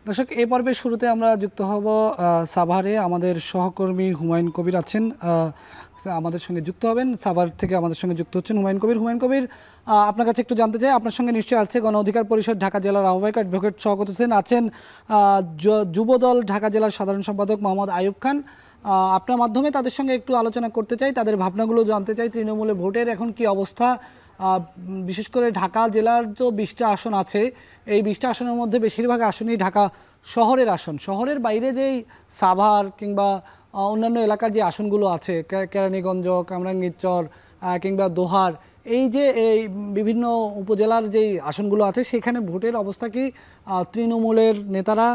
দর্শক, এই পর্বের শুরুতে আমরা যুক্ত হব সাভারে। আমাদের সহকর্মী হুমায়ুন কবির আছেন, আমাদের সঙ্গে যুক্ত হবেন। সাভার থেকে আমাদের সঙ্গে যুক্ত হচ্ছেন হুমায়ুন কবির। হুমায়ুন কবির, আপনার কাছে একটু জানতে চাই, আপনার সঙ্গে নিশ্চয়ই আছে গণ অধিকার পরিষদ ঢাকা জেলার আহ্বায়ক অ্যাডভোকেট শওকত হোসেন আছেন, যুবদল ঢাকা জেলার সাধারণ সম্পাদক মোহাম্মদ আইয়ুব খান। আপনার মাধ্যমে তাদের সঙ্গে একটু আলোচনা করতে চাই, তাদের ভাবনাগুলো জানতে চাই। তৃণমূলে ভোটের এখন কি অবস্থা, বিশেষ করে ঢাকা জেলার যে 20টা আসন আছে, এই 20টা আসনের মধ্যে বেশিরভাগ আসনই ঢাকা শহরের আসন। শহরের বাইরে যেই সাভার কিংবা অন্যান্য এলাকার যে আসনগুলো আছে, কেরানীগঞ্জ, কামরাঙ্গীরচর কিংবা দোহার, এই যে এই বিভিন্ন উপজেলার যেই আসনগুলো আছে, সেখানে ভোটের অবস্থা কি? তৃণমূলের নেতারা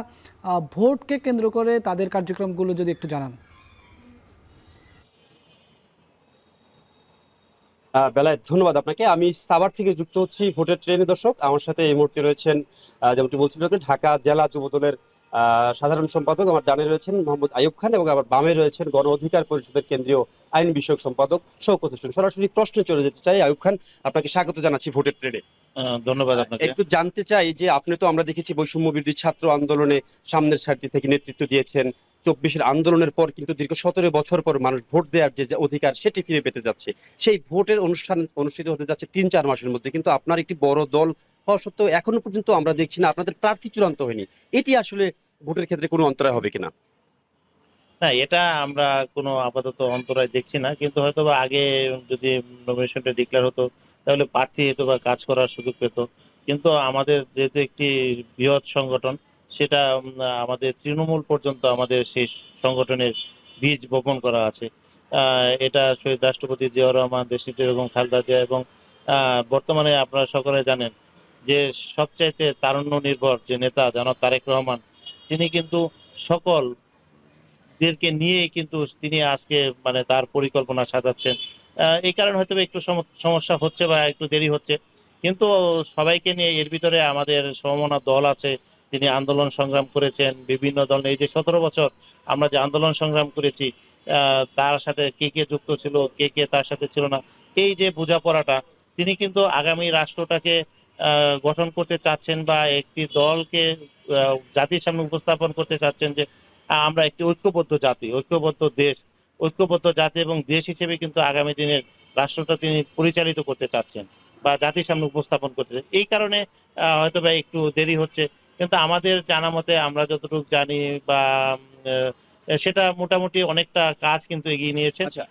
ভোটকে কেন্দ্র করে তাদের কার্যক্রমগুলো যদি একটু জানান। বেলায় ধন্যবাদ আপনাকে। আমি সাভার থেকে যুক্ত হচ্ছি ভোটের ট্রেনে। দর্শক, আমার সাথে এই মুহূর্তে রয়েছেন যেমনটি বলছিলেন আপনি, ঢাকা জেলা যুবদলের সাধারণ সম্পাদক। আমার ডানে রয়েছেন মোহাম্মদ আইয়ুব খান এবং আমার বামে রয়েছেন গণ অধিকার পরিষদের কেন্দ্রীয় আইন বিষয়ক সম্পাদক শওকত হোসেন। সরাসরি প্রশ্নে চলে যেতে চাই। আইয়ুব খান, আপনাকে স্বাগত জানাচ্ছি ভোটের ট্রেনে। ধন্যবাদ আপনাকে। একটু জানতে চাই যে আপনি তো, আমরা দেখেছি বৈষম্য বিরোধী ছাত্র আন্দোলনে সামনের সারিতে থেকে নেতৃত্ব দিয়েছেন। 24-এর আন্দোলনের পর কিন্তু দীর্ঘ 17 বছর পর মানুষ ভোট দেওয়ার যে অধিকার, সেটি ফিরে পেতে যাচ্ছে। সেই ভোটের অনুষ্ঠান অনুষ্ঠিত হতে যাচ্ছে 3-4 মাসের মধ্যে, কিন্তু আপনার একটি বড় দল হওয়া সত্ত্বেও এখনো পর্যন্ত আমরা দেখছি না আপনাদের প্রার্থী চূড়ান্ত হয়নি। এটি আসলে ভোটের ক্ষেত্রে কোনো অন্তরায় হবে কিনা? না, এটা আমরা কোনো আপাতত অন্তরায় দেখছি না, কিন্তু হয়তো বা আগে যদি নমিনেশনটা ডিক্লেয়ার হতো তাহলে প্রার্থী হয়তো বা কাজ করার সুযোগ পেত। কিন্তু আমাদের যেহেতু একটি বৃহৎ সংগঠন, সেটা আমাদের তৃণমূল পর্যন্ত আমাদের সেই সংগঠনের বীজ বপন করা আছে। এটা শহীদ রাষ্ট্রপতি জিয়াউর রহমান, দেশনেত্রী বেগম খালেদা জিয়া এবং বর্তমানে আপনারা সকলে জানেন যে সবচাইতে তারুণ্য নির্ভর যে নেতা জনাব তারেক রহমান, তিনি কিন্তু সকল দেরকে নিয়ে কিন্তু তিনি আজকে মানে তার পরিকল্পনা সাজাচ্ছেন। এই কারণে হয়তো একটু সমস্যা হচ্ছে বা একটু দেরি হচ্ছে, কিন্তু সবাইকে নিয়ে এর ভিতরে আমাদের সমমনা দল আছে। তিনি আন্দোলন সংগ্রাম করেছেন বিভিন্ন দল, এই যে 17 বছর আমরা যে আন্দোলন সংগ্রাম করেছি, তার সাথে কে কে যুক্ত ছিল, কে কে তার সাথে ছিল না, এই যে বোঝাপড়াটা, তিনি কিন্তু আগামী রাষ্ট্রটাকে গঠন করতে চাচ্ছেন বা একটি দলকে জাতির সামনে উপস্থাপন করতে চাচ্ছেন যে আমরা একটি ঐক্যবদ্ধ জাতি, ঐক্যবদ্ধ দেশ, ঐক্যবদ্ধ জাতি এবং দেশ হিসেবে কিন্তু আগামী দিনের রাষ্ট্রটা তিনি পরিচালিত করতে চাচ্ছেন বা জাতির সামনে উপস্থাপন করতে চাচ্ছেন। এই কারণে হয়তো বা একটু দেরি হচ্ছে, কিন্তু আমাদের জানা মতে আমরা যতটুকু জানি বা সেটা মোটামুটি অনেকটা কাজ কিন্তু এগিয়ে নিয়েছেন। আচ্ছা,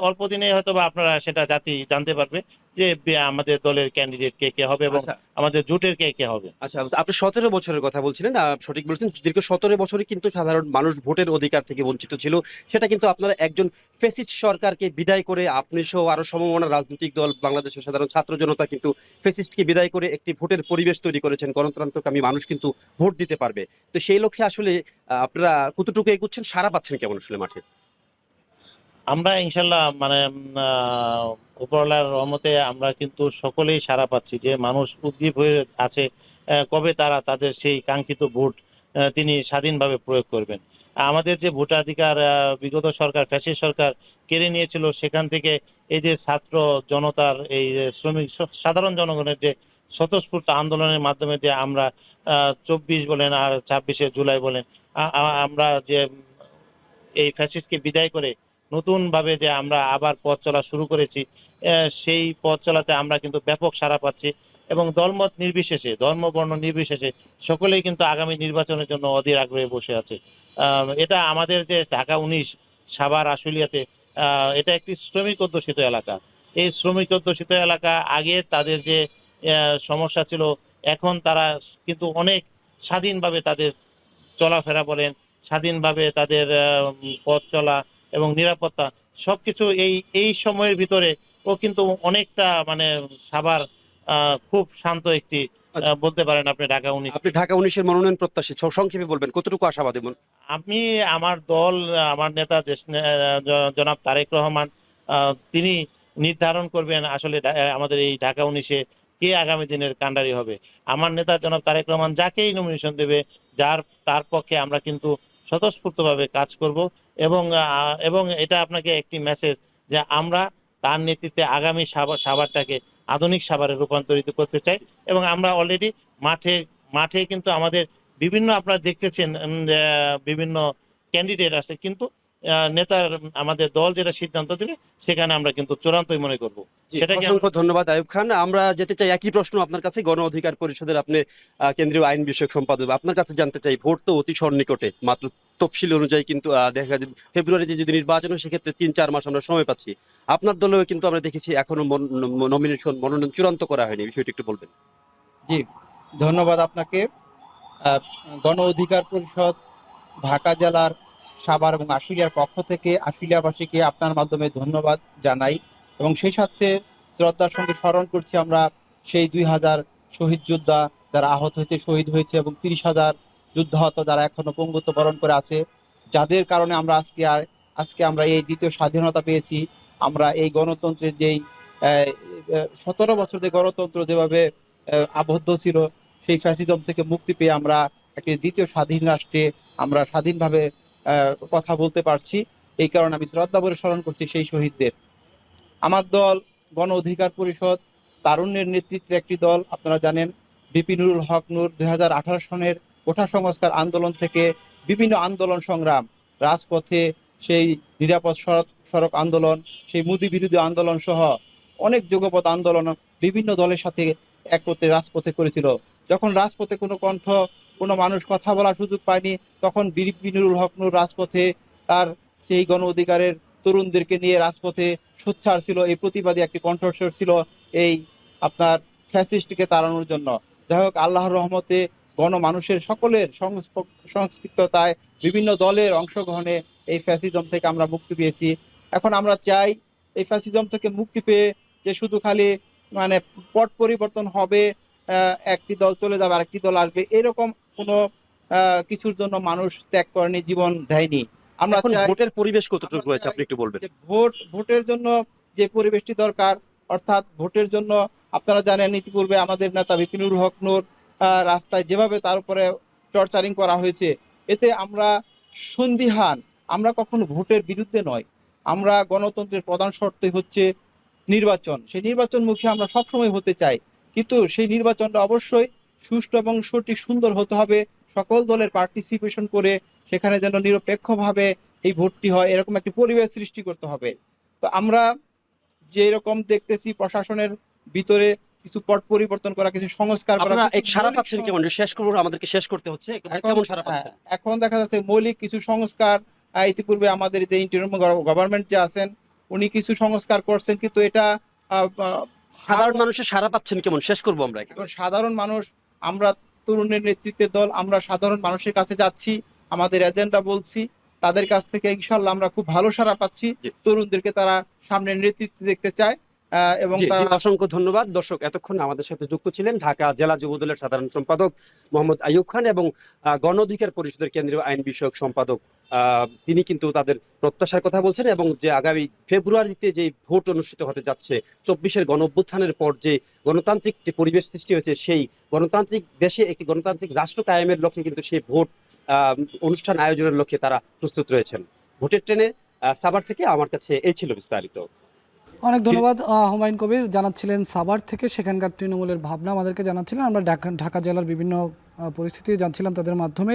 অল্প দিনে হয়তো বা আপনারা সেটা জাতি জানতে পারবে যে আমাদের দলের ক্যান্ডিডেট কে কে হবে এবং আচ্ছা, আমাদের জোটের কে কে হবে। আচ্ছা, আপনি 17 বছরের কথা বলছিলেন, সঠিক বলেছেন। দীর্ঘ 17 বছরই কিন্তু সাধারণ মানুষ ভোটের অধিকার থেকে বঞ্চিত ছিল। সেটা কিন্তু আপনারা একজন ফ্যাসিস্ট সরকারকে বিদায় করে, আপনি সহ আরো সমমনা রাজনৈতিক দল, বাংলাদেশের সাধারণ ছাত্র জনতা কিন্তু ফ্যাসিস্টকে বিদায় করে একটি ভোটের পরিবেশ তৈরি করেছেন। গণতন্ত্রকামী মানুষ কিন্তু ভোট দিতে পারবে। তো সেই লক্ষ্যে আসলে আপনারা কতটুকু এগুচ্ছেন, সারা পাচ্ছেন কেমন আসলে মাঠে? আমরা ইনশাল্লাহ মানে উপরওয়ালার রহমতে আমরা কিন্তু সকলেই সাড়া পাচ্ছি যে মানুষ উদ্গ্রীব হয়ে আছে কবে তারা তাদের সেই কাঙ্ক্ষিত ভোট তিনি স্বাধীনভাবে প্রয়োগ করবেন। আমাদের যে ভোটাধিকার বিগত সরকার, ফ্যাসিস্ট সরকার কেড়ে নিয়েছিল, সেখান থেকে এই যে ছাত্র জনতার, এই শ্রমিক সাধারণ জনগণের যে স্বতঃস্ফূর্ত আন্দোলনের মাধ্যমে যে আমরা 24 বলেন আর 26শে জুলাই বলেন, আমরা যে এই ফ্যাসিস্টকে বিদায় করে নতুনভাবে যে আমরা আবার পথ চলা শুরু করেছি, সেই পথ চলাতে আমরা কিন্তু ব্যাপক সাড়া পাচ্ছি এবং দলমত নির্বিশেষে, ধর্ম বর্ণ নির্বিশেষে সকলেই কিন্তু আগামী নির্বাচনের জন্য অধীর আগ্রহে বসে আছে। এটা আমাদের যে ঢাকা 19 সাভার আশুলিয়াতে, এটা একটি শ্রমিক অধ্যুষিত এলাকা। এই শ্রমিক অধ্যুষিত এলাকা আগে তাদের যে সমস্যা ছিল, এখন তারা কিন্তু অনেক স্বাধীনভাবে তাদের চলাফেরা বলেন, স্বাধীনভাবে তাদের পথ চলা এবং নিরাপত্তা সবকিছু এই এই সময়ের ভিতরে ও কিন্তু অনেকটা মানে সাভার খুব শান্ত একটি বলতে পারেন আপনি ঢাকা 19। আপনি ঢাকা 19-এর মনোনয়ন প্রত্যাশী, সংক্ষেপে বলবেন কতটুকু আশাবাদী? আমি, আমার দল, আমার নেতা জনাব তারেক রহমান, তিনি নির্ধারণ করবেন আসলে আমাদের এই ঢাকা 19-এ কে আগামী দিনের কাণ্ডারি হবে। আমার নেতা জনাব তারেক রহমান যাকেই নমিনেশন দেবে, তার পক্ষে আমরা কিন্তু স্বতঃস্ফূর্তভাবে কাজ করব এবং এটা আপনাকে একটি মেসেজ যে আমরা তার নেতৃত্বে আগামী সাভারটাকে আধুনিক সাভারে রূপান্তরিত করতে চাই এবং আমরা অলরেডি মাঠে মাঠে কিন্তু আমাদের বিভিন্ন আপনারা দেখতেছেন বিভিন্ন ক্যান্ডিডেট আছে, কিন্তু নেতার আমাদের দল যেটা সিদ্ধান্ত দেবে সেখানে আমরা কিন্তু চূড়ান্তই মনে করব। জি, সেটাকে অসংখ্য ধন্যবাদ আয়ুব খান। আমরা যেতে চাই একই প্রশ্ন আপনার কাছে, গণ অধিকার পরিষদের আপনি কেন্দ্রীয় আইন বিষয়ক সম্পাদক, আপনার কাছে জানতে চাই, ভোট তো অতি সন্নিকটে, মাত্র তফসিল অনুযায়ী কিন্তু দেখা যায় ফেব্রুয়ারিতে যদি নির্বাচন হয় সেক্ষেত্রে ৩-৪ মাস আমরা সময় পাচ্ছি। আপনার দলেও কিন্তু আমরা দেখেছি এখনো মনোনয়ন চূড়ান্ত করা হয়নি, বিষয়টি একটু বলবেন। জি, ধন্যবাদ আপনাকে। গণ অধিকার পরিষদ ঢাকা জেলার সাভার এবং আশুলিয়ার পক্ষ থেকে আশুলিয়াবাসীকে আপনার মাধ্যমে ধন্যবাদ জানাই, এবং সেই সাথে শ্রদ্ধার সঙ্গে স্মরণ করছি আমরা সেই 2000 শহীদ যোদ্ধা যারা আহত হয়েছে, শহীদ হয়েছে, এবং 30,000 যুদ্ধাহত যারা এখনো পঙ্গুত্ব বরণ করে আছে, যাদের কারণে আমরা আজকে আমরা এই দ্বিতীয় স্বাধীনতা পেয়েছি। আমরা এই গণতন্ত্রের যেই 17 বছর যে গণতন্ত্র যেভাবে আবদ্ধ ছিল, সেই ফ্যাসিজম থেকে মুক্তি পেয়ে আমরা একটি দ্বিতীয় স্বাধীন রাষ্ট্রে আমরা স্বাধীনভাবে কথা বলতে পারছি। এই কারণে আমি শ্রদ্ধা ভরে স্মরণ করছি সেই শহীদদের। আমার দল গণ অধিকার পরিষদ তারুণ্যের নেতৃত্বে একটি দল। আপনারা জানেন বিপি নুরুল হক নূর 2018 সনের কোঠা সংস্কার আন্দোলন থেকে বিভিন্ন আন্দোলন সংগ্রাম, রাজপথে সেই নিরাপদ সড়ক আন্দোলন, সেই মুদি বিরোধী আন্দোলন সহ অনেক যুগপৎ আন্দোলন বিভিন্ন দলের সাথে একত্রে রাজপথে করেছিল। যখন রাজপথে কোনো মানুষ কথা বলার সুযোগ পায়নি, তখন বিপি নুরুল হক নূর রাজপথে তার সেই গণ অধিকারের তরুণদেরকে নিয়ে রাজপথে সোচ্চার ছিল। এই প্রতিবাদী একটি কণ্ঠস্বর ছিল এই আপনার ফ্যাসিস্টকে তাড়ানোর জন্য। যাই হোক, আল্লাহর রহমতে মানুষের সকলের সংস্পৃক্ততায় বিভিন্ন দলের অংশগ্রহণে এই ফ্যাসিজম থেকে আমরা মুক্তি পেয়েছি। এখন আমরা চাই এই ফ্যাসিজম থেকে মুক্তি পেয়ে যে শুধু খালি মানে পট পরিবর্তন হবে, একটি দল চলে যাবে আরেকটি দল আসবে, এরকম কোনো কিছুর জন্য মানুষ ত্যাগ করেনি, জীবন দেয়নি। আমরা এখন চাই ভোটের পরিবেশ কতটুকু রয়েছে আপনি একটু বলবেন। যে ভোটের জন্য যে পরিবেশটি দরকার, অর্থাৎ ভোটের জন্য আপনারা জানেন ইতিপূর্বে আমাদের নেতা বিপিনুল হক নূর রাস্তায় যেভাবে তার উপরে টর্চারিং করা হয়েছে, এতে আমরা সন্দিহান। আমরা কখনো ভোটের বিরুদ্ধে নয়, আমরা গণতন্ত্রের প্রধান শর্তই হচ্ছে নির্বাচন। সেই নির্বাচনমুখী আমরা সবসময় হতে চাই, কিন্তু সেই নির্বাচনটা অবশ্যই সুষ্ঠু এবং সঠিক সুন্দর হতে হবে। সকল দলের পার্টিসিপেশন করে সেখানে যেন নিরপেক্ষভাবে এই ভোটটি হয়, এরকম একটি পরিবেশ সৃষ্টি করতে হবে। তো আমরা যে রকম দেখতেছি প্রশাসনের ভিতরে কিছু পট পরিবর্তন করা, কিছু সংস্কার করা, আপনারা কিছু সারা মৌলিক পাচ্ছেন কেমন, শেষ করবো, আমাদেরকে শেষ করতে হচ্ছে, কেমন সারা পাচ্ছেন? এখন দেখা যাচ্ছে মৌলিক কিছু সংস্কার, ইতিপূর্বে আমাদের যে ইন্টারিম গভর্নমেন্ট যে আছেন উনি কিছু সংস্কার করছেন, কিন্তু এটা সাধারণ মানুষের সারা পাচ্ছেন কেমন, শেষ করবো আমরা। এখন সাধারণ মানুষ, আমরা তরুণের নেতৃত্বের দল, আমরা সাধারণ মানুষের কাছে যাচ্ছি, আমাদের এজেন্ডা বলছি, তাদের কাছ থেকে ইনশাল্লাহ আমরা খুব ভালো সাড়া পাচ্ছি। তরুণদেরকে তারা সামনের নেতৃত্বে দেখতে চায়, এবং অসংখ্য ধন্যবাদ। দর্শক, এতক্ষণ আমাদের সাথে যুক্ত ছিলেন ঢাকা জেলা যুবদলের সাধারণ সম্পাদক মোহাম্মদ আইয়ুব খান এবং গণ অধিকার পরিষদের কেন্দ্রীয় আইন বিষয়ক সম্পাদক। তিনি কিন্তু তাদের প্রত্যাশার কথা বলছেন, এবং যে আগামী ফেব্রুয়ারিতে যে ভোট অনুষ্ঠিত হতে যাচ্ছে, 24-এর গণ অভ্যুত্থানের পর যে গণতান্ত্রিক পরিবেশ সৃষ্টি হয়েছে, সেই গণতান্ত্রিক দেশে একটি গণতান্ত্রিক রাষ্ট্র কায়েমের লক্ষ্যে কিন্তু সেই ভোট অনুষ্ঠান আয়োজনের লক্ষ্যে তারা প্রস্তুত রয়েছেন। ভোটের ট্রেনে সাভার থেকে আমার কাছে এই ছিল বিস্তারিত। অনেক ধন্যবাদ হুমায়ুন কবির, জানাচ্ছিলেন সাভার থেকে সেখানকার তৃণমূলের ভাবনা আমাদেরকে জানাচ্ছিলেন। আমরা ঢাকা জেলার বিভিন্ন পরিস্থিতি জানছিলাম তাদের মাধ্যমে।